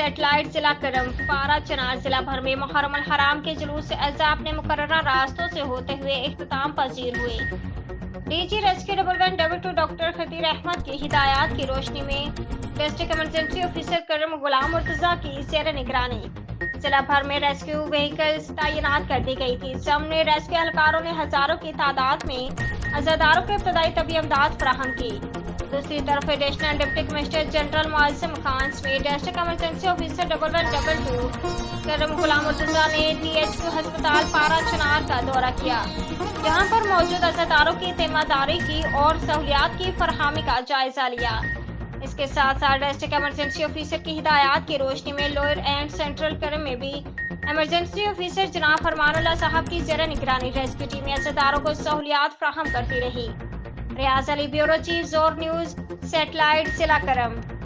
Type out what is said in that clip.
Satellite जिला करम पारा चनार जिला भर में मुहर्रम अल हराम के जुलूस अज़ा अपने मुकर्ररा रास्तों से होते हुए इख्तिताम पजीर हुए। डीजी रेस्क्यू 1112 डॉक्टर खतीर अहमद की हिदायत की रोशनी में डिस्ट्रिक्ट इमरजेंसी ऑफिसर करम गुलाम मुर्तजा की ज़ेर निगरानी जिला भर में रेस्क्यू व्हीकल्स तैनात कर दी गई थी। सामने रेस्क्यू एहलकारों ने हजारों की तादाद में अज़ादारों को इब्तदाई तबी इमदाद फराहम की। दूसरी तरफ additional deputy commissioner general Muazzam Khan समेत डिस्ट्रिक्ट इमरजेंसी ऑफिसर 1112 करम गुलाम मुर्तजा ने DHQ अस्पताल पारा चनार का दौरा किया, जहां पर मौजूद अज़ादारों की तीमारदारी की और सहूलियात की फरहमी का जायजा लिया। इसके साथ साथ डिस्ट्रिक्ट इमरजेंसी ऑफिसर की हिदायत की रोशनी में लोअर एंड सेंट्रल करम में भी इमरजेंसी ऑफिसर जनाब फरमानुल्लाह साहब की ज़ेर निगरानी रेस्क्यू टीमें अज़ादारों को सहूलियात फराहम करती रही। रियाज अली, ब्यूरो चीफ, ज़ोर न्यूज़, सैटेलाइट जिला करम।